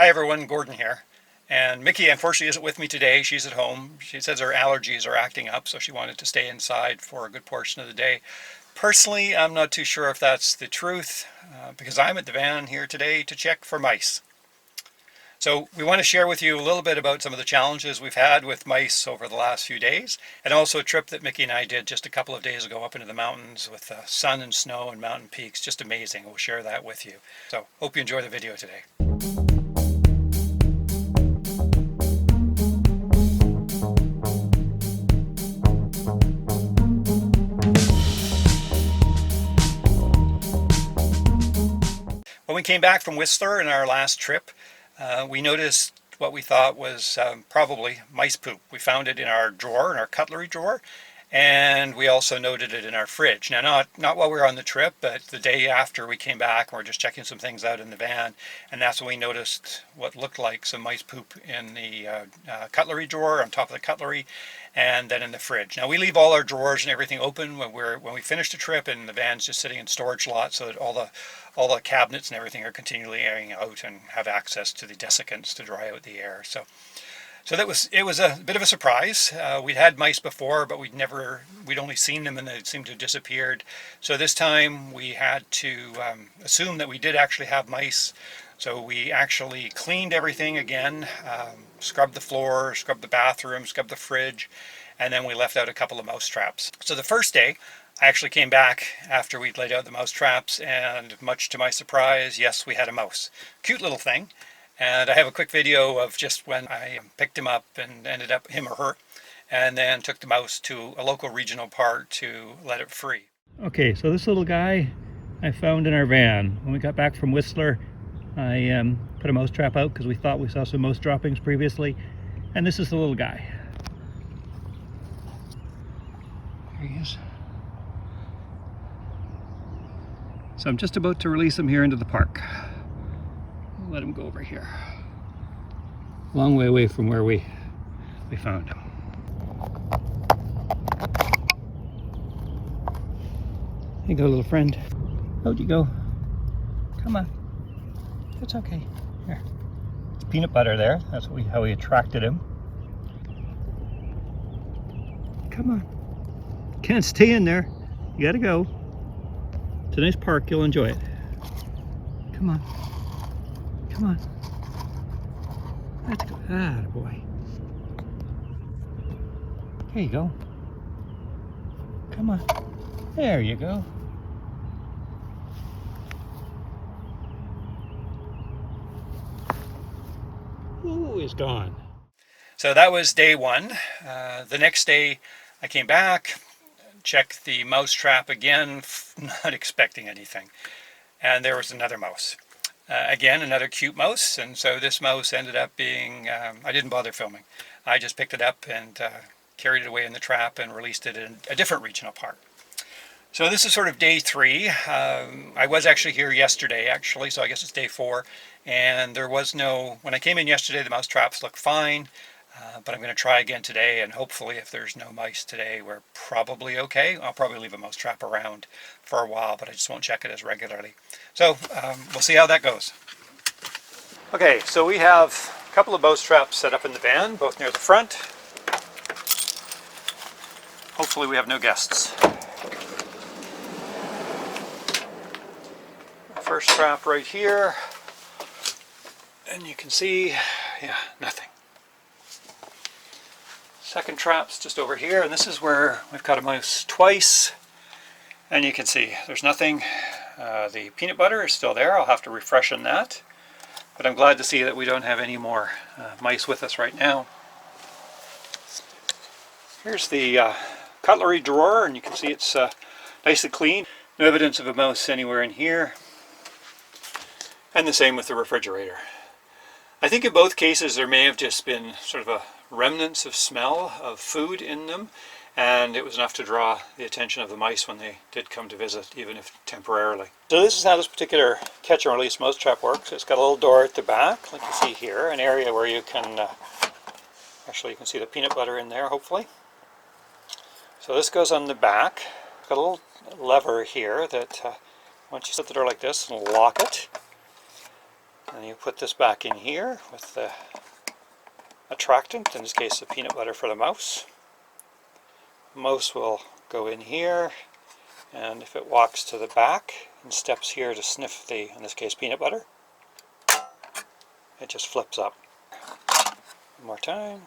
Hi everyone, Gordon here. And Mickey unfortunately isn't with me today. She's at home. She says her allergies are acting up, so she wanted to stay inside for a good portion of the day. Personally, I'm not too sure if that's the truth, because I'm at the van here today to check for mice. So we want to share with you a little bit about some of the challenges we've had with mice over the last few days, and also a trip that Mickey and I did just a couple of days ago up into the mountains with sun and snow and mountain peaks. Just amazing. We'll share that with you. So hope you enjoy the video today. When we came back from Whistler in our last trip, we noticed what we thought was probably mice poop. We found it in our drawer, in our cutlery drawer, and we also noted it in our fridge. Now, not while we were on the trip, but the day after we came back, and we were just checking some things out in the van, and that's when we noticed what looked like some mice poop in the cutlery drawer, on top of the cutlery, and then in the fridge. Now, we leave all our drawers and everything open when we finish the trip, and the van's just sitting in storage lot so that all the cabinets and everything are continually airing out and have access to the desiccants to dry out the air. So it was a bit of a surprise. We'd had mice before, but we'd only seen them and they seemed to have disappeared. So this time we had to assume that we did actually have mice. So we actually cleaned everything again, scrubbed the floor, scrubbed the bathroom, scrubbed the fridge, and then we left out a couple of mouse traps. So the first day, I actually came back after we'd laid out the mouse traps, and much to my surprise, yes, we had a mouse. Cute little thing. And I have a quick video of just when I picked him up and ended up, him or her, and then took the mouse to a local regional park to let it free. Okay, so this little guy I found in our van. When we got back from Whistler, I put a mouse trap out because we thought we saw some mouse droppings previously. And this is the little guy. There he is. So I'm just about to release him here into the park. Let him go over here. Long way away from where we found him. Here you go, little friend. How'd you go? Come on. It's okay. Here. It's peanut butter there. That's how we attracted him. Come on. Can't stay in there. You gotta go. It's a nice park. You'll enjoy it. Come on. Come on. Let's go. Ah, boy. There you go. Come on. There you go. Ooh, he's gone. So that was day one. The next day I came back, checked the mouse trap again, not expecting anything. And there was another mouse. Again, another cute mouse, and so this mouse ended up being, I didn't bother filming. I just picked it up and carried it away in the trap and released it in a different regional park. So this is sort of day three. I was actually here yesterday, actually, so I guess it's day four. And there was no, when I came in yesterday, the mouse traps looked fine. But I'm going to try again today, and hopefully if there's no mice today, we're probably okay. I'll probably leave a mouse trap around for a while, but I just won't check it as regularly. So we'll see how that goes. Okay, so we have a couple of mouse traps set up in the van, both near the front. Hopefully we have no guests. First trap right here, and you can see, yeah, nothing. Second trap's just over here, and this is where we've caught a mouse twice, and you can see there's nothing. The peanut butter is still there. I'll have to refreshen that, but I'm glad to see that we don't have any more mice with us right now. Here's the cutlery drawer, and you can see it's nicely clean. No evidence of a mouse anywhere in here, and the same with the refrigerator. I think in both cases there may have just been sort of a remnants of smell of food in them, and it was enough to draw the attention of the mice when they did come to visit, even if temporarily. So this is how this particular catch and release mouse trap works. It's got a little door at the back, like you see here, an area where you can, actually you can see the peanut butter in there, hopefully. So this goes on the back. It's got a little lever here that once you set the door like this and lock it, And you put this back in here with the attractant, in this case the peanut butter for the mouse. The mouse will go in here, and if it walks to the back and steps here to sniff the, in this case, peanut butter, it just flips up. One more time.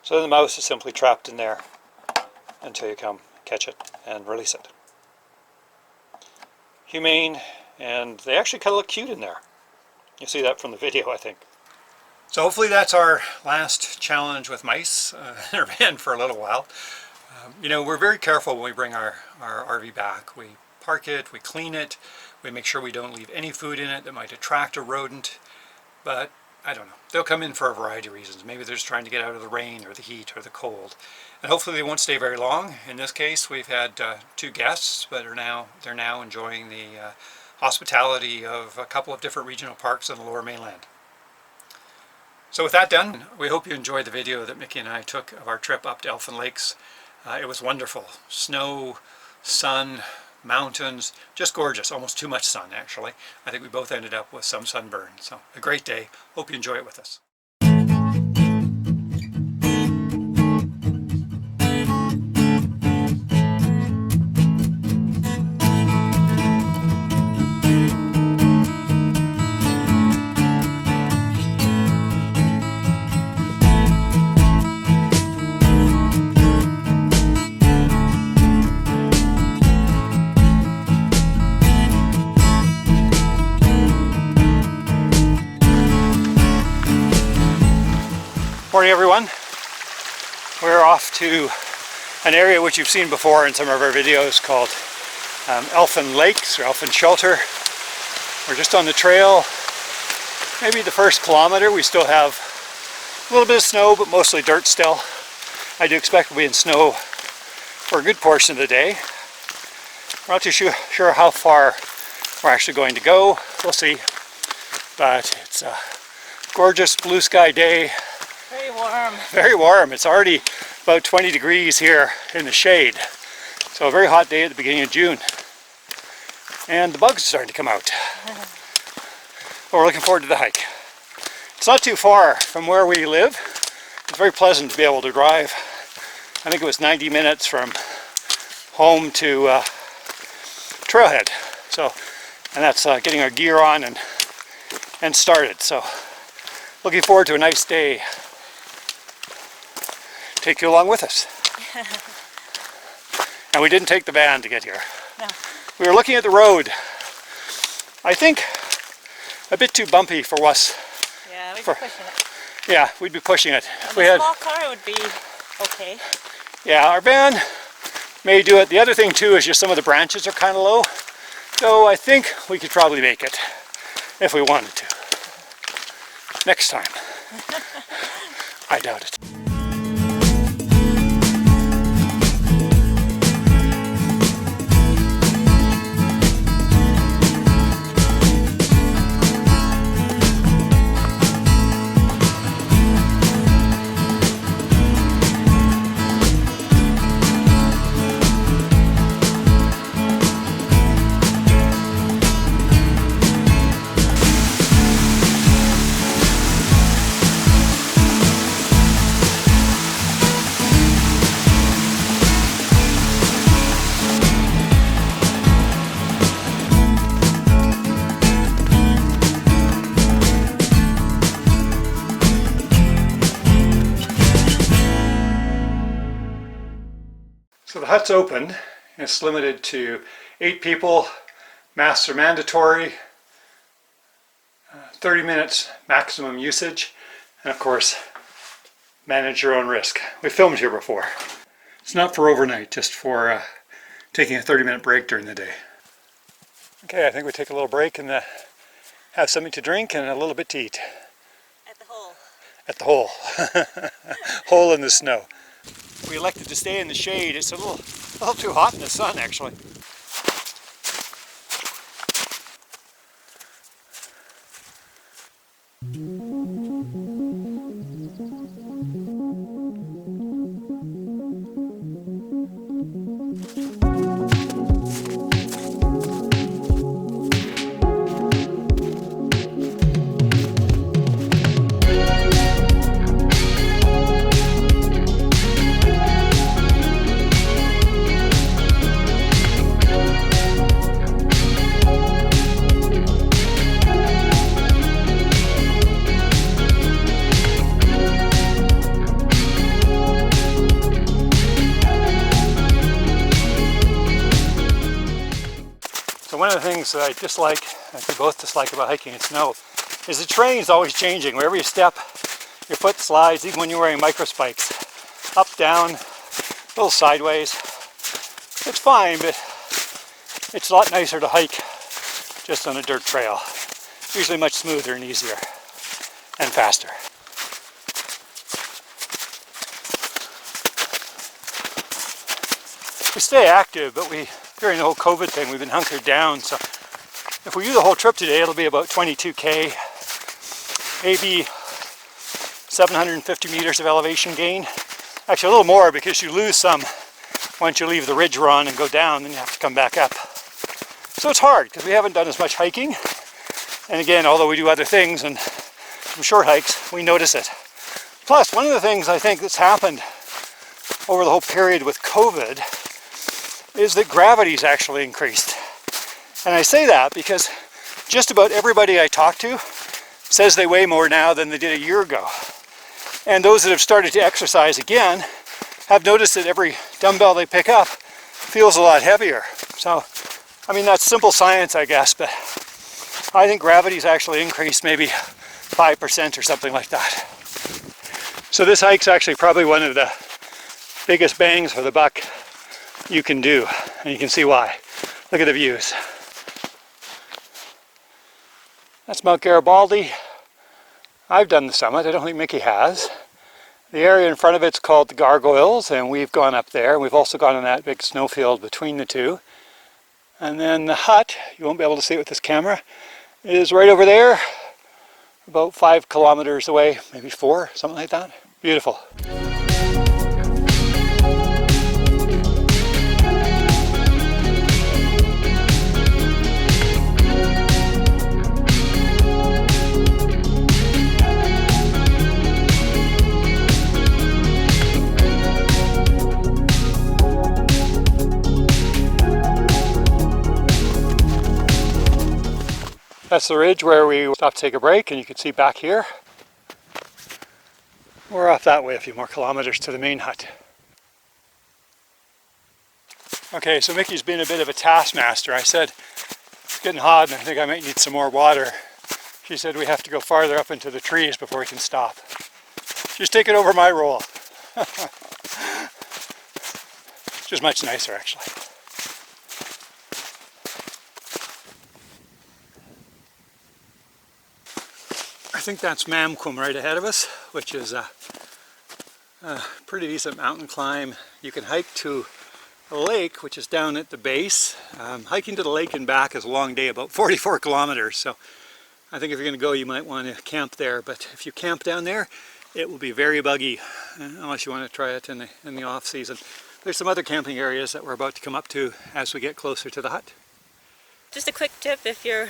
So the mouse is simply trapped in there until you come catch it and release it. Humane, and they actually kind of look cute in there. You'll see that from the video, I think. So hopefully that's our last challenge with mice in our van for a little while. You know, we're very careful when we bring our RV back. We park it, we clean it, we make sure we don't leave any food in it that might attract a rodent. But I don't know, they'll come in for a variety of reasons. Maybe they're just trying to get out of the rain or the heat or the cold. And hopefully they won't stay very long. In this case, we've had 2 guests, but they're now enjoying the hospitality of a couple of different regional parks on the Lower Mainland. So with that done, we hope you enjoyed the video that Mickey and I took of our trip up to Elfin Lakes. It was wonderful. Snow, sun, mountains, just gorgeous. Almost too much sun, actually. I think we both ended up with some sunburn. So a great day. Hope you enjoy it with us. Morning everyone. We're off to an area which you've seen before in some of our videos called Elfin Lakes or Elfin Shelter. We're just on the trail, maybe the first kilometer. We still have a little bit of snow, but mostly dirt still. I do expect we'll be in snow for a good portion of the day. We're not too sure how far we're actually going to go. We'll see. But it's a gorgeous blue sky day. Very warm. Very warm. It's already about 20 degrees here in the shade. So a very hot day at the beginning of June. And the bugs are starting to come out. But we're looking forward to the hike. It's not too far from where we live. It's very pleasant to be able to drive. I think it was 90 minutes from home to Trailhead. So, and that's getting our gear on and started. So looking forward to a nice day. Take you along with us. And we didn't take the van to get here. No. We were looking at the road. I think a bit too bumpy for us. Yeah, we'd be pushing it. Yeah, we'd be pushing it. If we had a small car, would be okay. Yeah, our van may do it. The other thing too is just some of the branches are kind of low. So I think we could probably make it if we wanted to. Next time. I doubt it. So the hut's open. It's limited to 8 people. Masks are mandatory. 30 minutes maximum usage. And of course, manage your own risk. We filmed here before. It's not for overnight, just for taking a 30-minute break during the day. Okay, I think we take a little break and have something to drink and a little bit to eat. At the hole. At the hole. Hole in the snow. We elected to stay in the shade. It's a little too hot in the sun, actually. of the things that I dislike, I think we both dislike about hiking in snow, is the terrain's always changing. Wherever you step, your foot slides, even when you're wearing micro spikes. Up, down, a little sideways. It's fine, but it's a lot nicer to hike just on a dirt trail. Usually much smoother and easier and faster. We stay active, but during the whole COVID thing, we've been hunkered down. So if we do the whole trip today, it'll be about 22K, maybe 750 meters of elevation gain. Actually, a little more because you lose some once you leave the ridge run and go down, then you have to come back up. So it's hard because we haven't done as much hiking. And again, although we do other things and some short hikes, we notice it. Plus, one of the things I think that's happened over the whole period with COVID is that gravity's actually increased. And I say that because just about everybody I talk to says they weigh more now than they did a year ago. And those that have started to exercise again have noticed that every dumbbell they pick up feels a lot heavier. So, I mean, that's simple science, I guess, but I think gravity's actually increased maybe 5% or something like that. So this hike's actually probably one of the biggest bangs for the buck you can do, and you can see why. Look at the views. That's Mount Garibaldi. I've done the summit. I don't think Mickey has. The area in front of it's called the Gargoyles, and we've gone up there. We've also gone on that big snowfield between the two. And then the hut, you won't be able to see it with this camera, is right over there, about 5 kilometers away, maybe 4, something like that. Beautiful. That's the ridge where we stopped to take a break, and you can see back here. We're off that way a few more kilometers to the main hut. Okay, so Mickey's been a bit of a taskmaster. I said, it's getting hot and I think I might need some more water. She said we have to go farther up into the trees before we can stop. She's taken over my role. Which is much nicer, actually. I think that's Mamquam right ahead of us, which is a pretty decent mountain climb. You can hike to a lake, which is down at the base. Hiking to the lake and back is a long day, about 44 kilometers. So I think if you're going to go, you might want to camp there. But if you camp down there, it will be very buggy, unless you want to try it in the off season. There's some other camping areas that we're about to come up to as we get closer to the hut. Just a quick tip if you're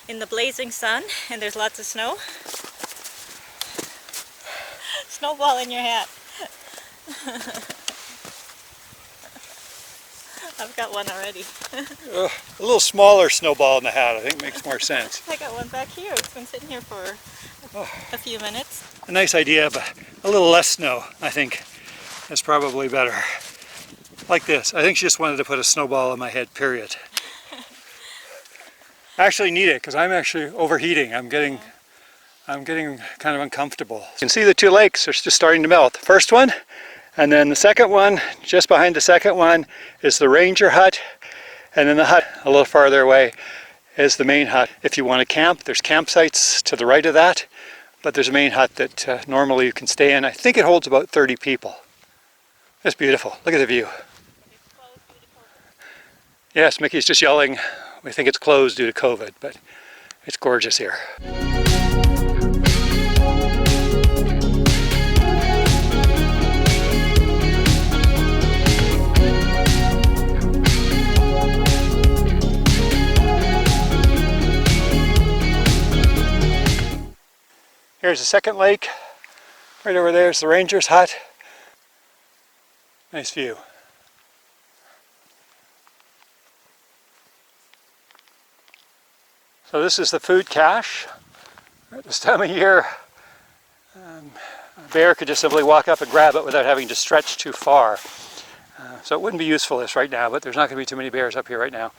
in the blazing sun and there's lots of snow. Snowball in your hat. I've got one already. A little smaller snowball in the hat, I think makes more sense. I got one back here. It's been sitting here for a few minutes. A nice idea, but a little less snow, I think, is probably better. Like this. I think she just wanted to put a snowball on my head, period. I actually need it because I'm actually overheating. I'm getting kind of uncomfortable. You can see the two lakes are just starting to melt. The first one, and then the second one, just behind the second one, is the ranger hut, and then the hut a little farther away is the main hut. If you want to camp, there's campsites to the right of that, but there's a main hut that normally you can stay in. I think it holds about 30 people. It's beautiful. Look at the view. Yes, Mickey's just yelling. We think it's closed due to COVID, but it's gorgeous here. Here's the second lake. Right over there is the ranger's hut. Nice view. So this is the food cache. At this time of year, a bear could just simply walk up and grab it without having to stretch too far. So it wouldn't be useful this right now, but there's not going to be too many bears up here right now.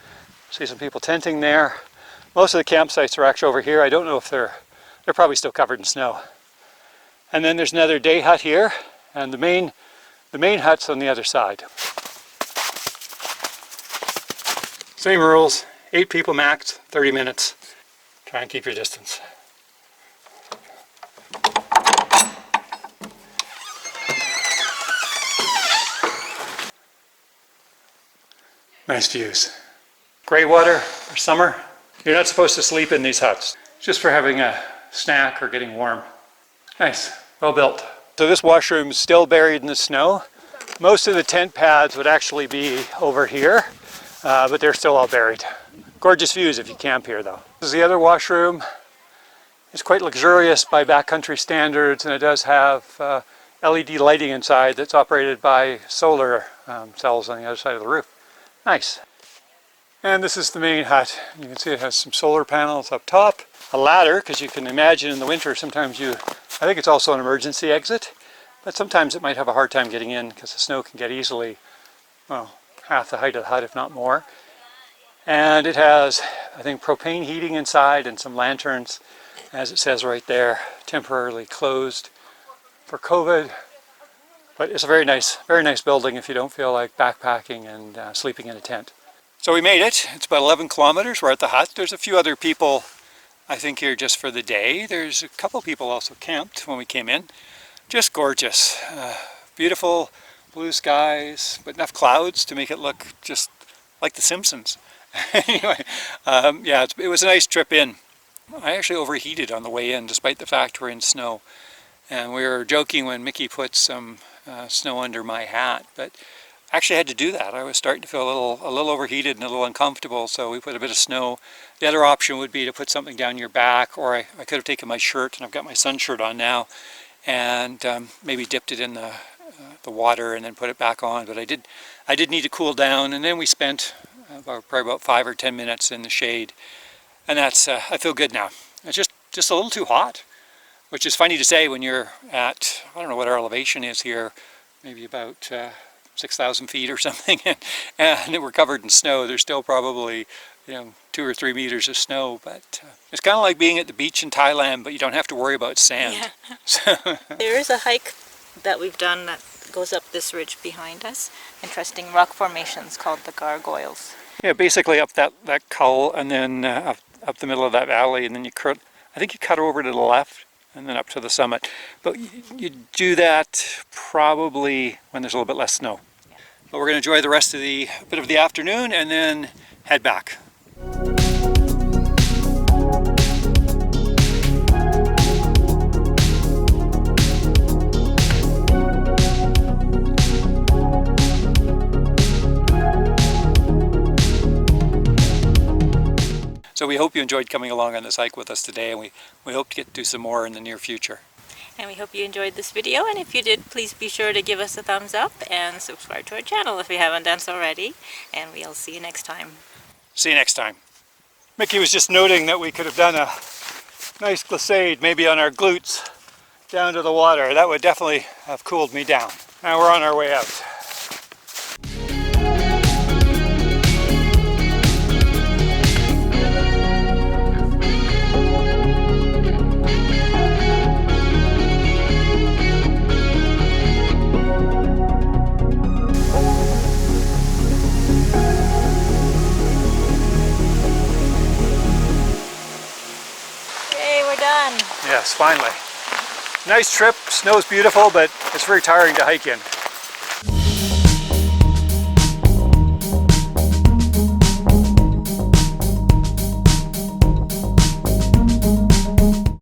See some people tenting there. Most of the campsites are actually over here. I don't know if they're probably still covered in snow. And then there's another day hut here, and the main hut's on the other side. Same rules, 8 people max, 30 minutes. Try and keep your distance. Nice views. Grey water for summer. You're not supposed to sleep in these huts, just for having a snack or getting warm. Nice, well built. So this washroom is still buried in the snow. Most of the tent pads would actually be over here, but they're still all buried. Gorgeous views if you camp here though. This is the other washroom. It's quite luxurious by backcountry standards, and it does have LED lighting inside that's operated by solar cells on the other side of the roof. Nice. And this is the main hut. You can see it has some solar panels up top. A ladder, because you can imagine in the winter sometimes I think it's also an emergency exit, but sometimes it might have a hard time getting in because the snow can get easily, well, half the height of the hut, if not more. And it has, I think, propane heating inside and some lanterns, as it says right there, temporarily closed for COVID. But it's a very nice building if you don't feel like backpacking and sleeping in a tent. So we made it. It's about 11 kilometers. We're at the hut. There's a few other people, I think, here just for the day. There's a couple people also camped when we came in. Just gorgeous. Beautiful blue skies, but enough clouds to make it look just like The Simpsons. Anyway, yeah, it was a nice trip in. I actually overheated on the way in, despite the fact we're in snow. And we were joking when Mickey put some snow under my hat, but actually had to do that. I was starting to feel a little overheated and a little uncomfortable, so we put a bit of snow. The other option would be to put something down your back, or I could have taken my shirt, and I've got my sun shirt on now, and maybe dipped it in the water and then put it back on. But I did need to cool down, and then we spent probably about 5 or 10 minutes in the shade, and that's I feel good now. It's just a little too hot, which is funny to say when you're at, I don't know what our elevation is here, maybe about 6,000 feet or something, and we're covered in snow. There's still probably 2 or 3 meters of snow, but it's kind of like being at the beach in Thailand, but you don't have to worry about sand. Yeah. There is a hike that we've done that goes up this ridge behind us. Interesting rock formations called the gargoyles. Yeah, basically up that cull, and then up the middle of that valley, and then I think you cut over to the left and then up to the summit. But you do that probably when there's a little bit less snow. Yeah. But we're going to enjoy the rest of the bit of the afternoon and then head back. So we hope you enjoyed coming along on this hike with us today, and we hope to get to do some more in the near future. And we hope you enjoyed this video, and if you did, please be sure to give us a thumbs up and subscribe to our channel if you haven't done so already, and we'll see you next time. See you next time. Mickey was just noting that we could have done a nice glissade maybe on our glutes down to the water. That would definitely have cooled me down. Now we're on our way out. Yes, finally. Nice trip. Snow's beautiful, but it's very tiring to hike in.